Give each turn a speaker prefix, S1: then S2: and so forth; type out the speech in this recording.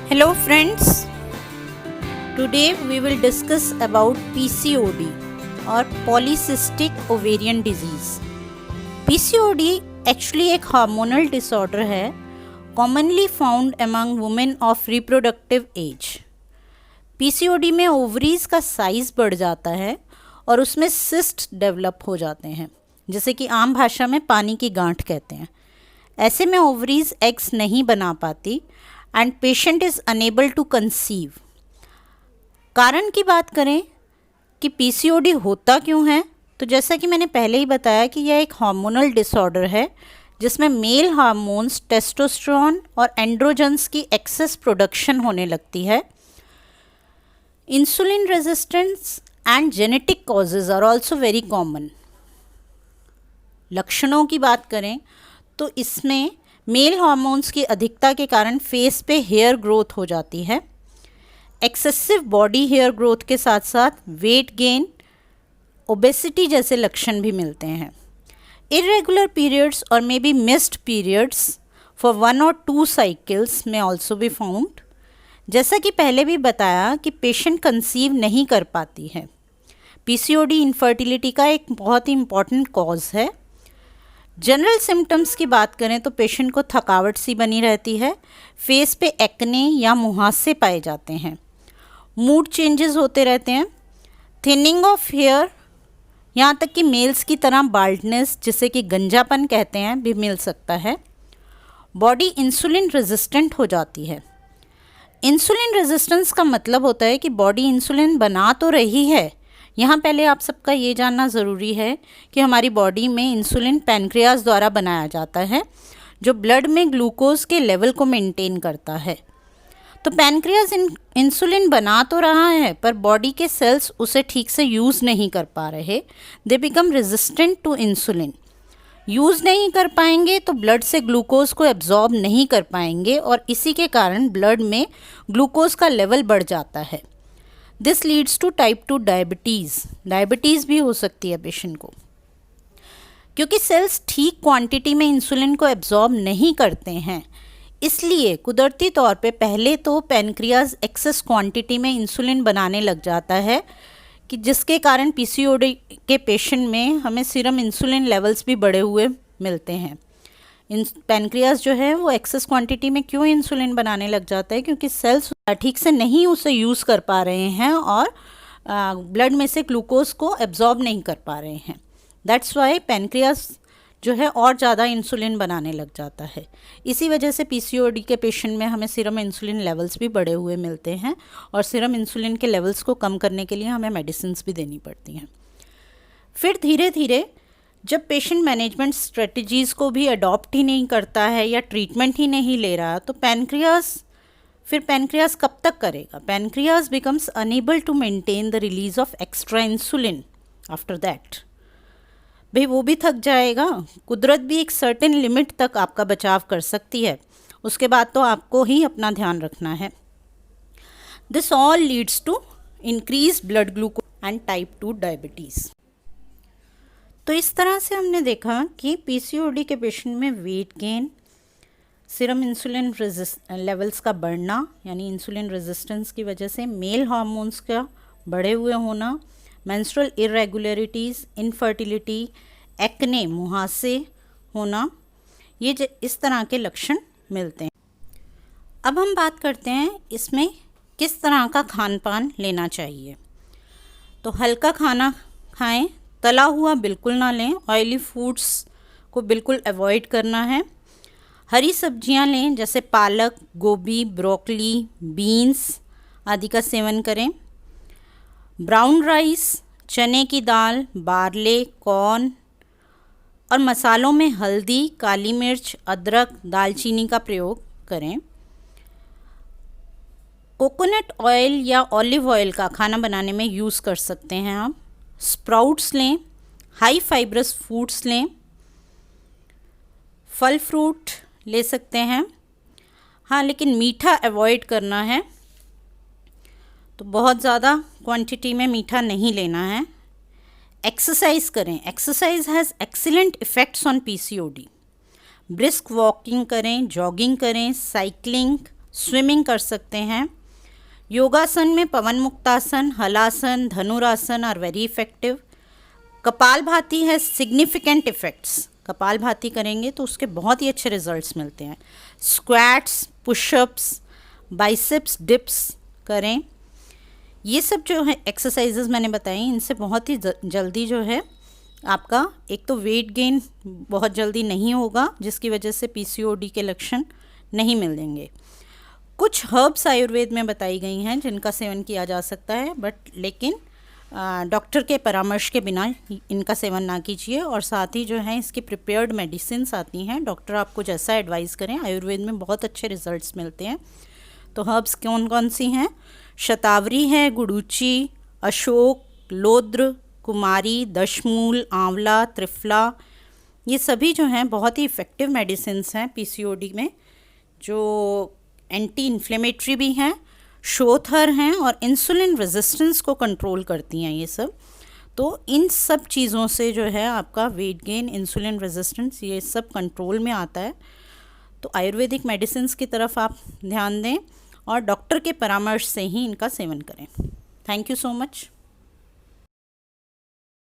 S1: Hello friends, today we will discuss about PCOD or polycystic ovarian disease. PCOD actually एक hormonal disorder है commonly found among women of reproductive age. PCOD में ovaries का size बढ़ जाता है और उसमें सिस्ट डेवलप हो जाते हैं, जैसे कि आम भाषा में पानी की गांठ कहते हैं. ऐसे में ओवरीज एग्स नहीं बना पाती and patient is unable to conceive. कारण की बात करें कि पीसीओडी होता क्यों है, तो जैसा कि मैंने पहले ही बताया कि यह एक हार्मोनल डिसऑर्डर है जिसमें मेल हार्मोन्स टेस्टोस्टेरोन और एंड्रोजन्स की एक्सेस प्रोडक्शन होने लगती है. Insulin resistance and genetic causes are also very common. लक्षणों की बात करें तो इसमें मेल हार्मोन्स की अधिकता के कारण फेस पे हेयर ग्रोथ हो जाती है. एक्सेसिव बॉडी हेयर ग्रोथ के साथ साथ वेट गेन, ओबेसिटी जैसे लक्षण भी मिलते हैं. इरेगुलर पीरियड्स और may be missed periods for 1 or 2 cycles में ऑल्सो बी फाउंड. जैसा कि पहले भी बताया कि पेशेंट कंसीव नहीं कर पाती है. पीसीओडी इनफर्टिलिटी का एक बहुत ही इम्पॉर्टेंट कॉज है. जनरल सिम्टम्स की बात करें तो पेशेंट को थकावट सी बनी रहती है, फेस पे एक्ने या मुहासे पाए जाते हैं, मूड चेंजेस होते रहते हैं, थिनिंग ऑफ हेयर, यहाँ तक कि मेल्स की तरह बाल्डनेस जिसे कि गंजापन कहते हैं भी मिल सकता है. बॉडी इंसुलिन रेजिस्टेंट हो जाती है. इंसुलिन रेजिस्टेंस का मतलब होता है कि बॉडी इंसुलिन बना तो रही है. यहाँ पहले आप सबका ये जानना ज़रूरी है कि हमारी बॉडी में इंसुलिन पैनक्रियाज द्वारा बनाया जाता है जो ब्लड में ग्लूकोज के लेवल को मेंटेन करता है. तो पैनक्रियाज इंसुलिन बना तो रहा है पर बॉडी के सेल्स उसे ठीक से यूज़ नहीं कर पा रहे. They become resistant to insulin. Use नहीं कर पाएंगे तो ब्लड से ग्लूकोज को एब्जॉर्ब नहीं कर पाएंगे और इसी के कारण ब्लड में ग्लूकोज का लेवल बढ़ जाता है. This leads to type 2 diabetes. Diabetes भी हो सकती है पेशेंट को, क्योंकि सेल्स ठीक क्वांटिटी में इंसुलिन को एब्जॉर्ब नहीं करते हैं. इसलिए कुदरती तौर पे पहले तो पैनक्रियाज एक्सेस क्वांटिटी में इंसुलिन बनाने लग जाता है कि जिसके कारण पीसीओडी के पेशेंट में हमें सीरम इंसुलिन लेवल्स भी बढ़े हुए मिलते हैं. पैनक्रियाज जो है वो एक्सेस क्वांटिटी में क्यों इंसुलिन बनाने लग जाता है, क्योंकि सेल्स ठीक से नहीं उसे यूज़ कर पा रहे हैं और ब्लड में से ग्लूकोज को एब्जॉर्ब नहीं कर पा रहे हैं. दैट्स वाई पैनक्रियाज जो है और ज़्यादा इंसुलिन बनाने लग जाता है. इसी वजह से पीसीओडी के पेशेंट में हमें सीरम इंसुलिन लेवल्स भी बढ़े हुए मिलते हैं और सीरम इंसुलिन के लेवल्स को कम करने के लिए हमें मेडिसिन्स भी देनी पड़ती हैं. फिर धीरे धीरे जब पेशेंट मैनेजमेंट स्ट्रेटजीज़ को भी अडॉप्ट ही नहीं करता है या ट्रीटमेंट ही नहीं ले रहा तो पैनक्रियाज कब तक करेगा. Pancreas becomes unable to maintain the release of extra insulin. After that भाई वो भी थक जाएगा. कुदरत भी एक सर्टेन लिमिट तक आपका बचाव कर सकती है, उसके बाद तो आपको ही अपना ध्यान रखना है. This all leads to increase blood glucose and type 2 diabetes. तो इस तरह से हमने देखा कि पीसीओडी के पेशेंट में weight gain, serum insulin levels का बढ़ना यानी इंसुलिन रेजिस्टेंस की वजह से मेल हार्मोन्स का बढ़े हुए होना, मेंस्ट्रुअल इरेगुलरिटीज़, इनफर्टिलिटी, एक्ने मुहासे होना, ये इस तरह के लक्षण मिलते हैं. अब हम बात करते हैं इसमें किस तरह का खान पान लेना चाहिए. तो हल्का खाना खाएं, तला हुआ बिल्कुल ना लें, ऑयली फूड्स को बिल्कुल अवॉइड करना है. हरी सब्जियां लें जैसे पालक, गोभी, ब्रोकली, बीन्स आदि का सेवन करें. ब्राउन राइस, चने की दाल, बार्ले, कॉर्न और मसालों में हल्दी, काली मिर्च, अदरक, दालचीनी का प्रयोग करें. कोकोनट ऑयल या ऑलिव ऑयल का खाना बनाने में यूज़ कर सकते हैं आप. स्प्राउट्स लें, हाई फाइब्रस फूड्स लें, फल फ्रूट ले सकते हैं. हाँ, लेकिन मीठा अवॉइड करना है, तो बहुत ज़्यादा क्वांटिटी में मीठा नहीं लेना है. एक्सरसाइज करें. Exercise has excellent effects on PCOD. Brisk walking करें, जॉगिंग करें, साइकिलिंग, स्विमिंग कर सकते हैं। योगासन में पवन मुक्तासन, हलासन, धनुरासन आर वेरी इफ़ेक्टिव। कपालभाति है सिग्निफिकेंट इफ़ेक्ट्स। कपालभाति करेंगे तो उसके बहुत ही अच्छे रिजल्ट्स मिलते हैं। स्क्वैट्स, पुशअप्स, बाइसेप्स डिप्स करें। ये सब जो है एक्सरसाइजेज मैंने बताई, इनसे बहुत ही जल्दी जो है आपका एक तो वेट गेन बहुत जल्दी नहीं होगा, जिसकी वजह से पीसीओडी के लक्षण नहीं मिलेंगे। कुछ हर्ब्स आयुर्वेद में बताई गई हैं जिनका सेवन किया जा सकता है, लेकिन डॉक्टर के परामर्श के बिना इनका सेवन ना कीजिए। और साथ ही जो है इसकी प्रिपेयर्ड मेडिसिन्स आती हैं, डॉक्टर आपको जैसा एडवाइस करें। आयुर्वेद में बहुत अच्छे रिजल्ट्स मिलते हैं। तो हर्ब्स कौन कौन सी हैं? शतावरी है, गुडुची, अशोक, लोद्र, कुमारी, दशमूल, आंवला, त्रिफला, ये सभी जो हैं बहुत ही इफ़ेक्टिव मेडिसिन्स हैं पीसीओडी में, जो एंटी इन्फ्लेमेटरी भी हैं, शोथर हैं और इंसुलिन रेजिस्टेंस को कंट्रोल करती हैं ये सब। तो इन सब चीज़ों से जो है आपका वेट गेन, इंसुलिन रेजिस्टेंस, ये सब कंट्रोल में आता है। तो आयुर्वेदिक मेडिसिन्स की तरफ आप ध्यान दें और डॉक्टर के परामर्श से ही इनका सेवन करें। Thank you so much.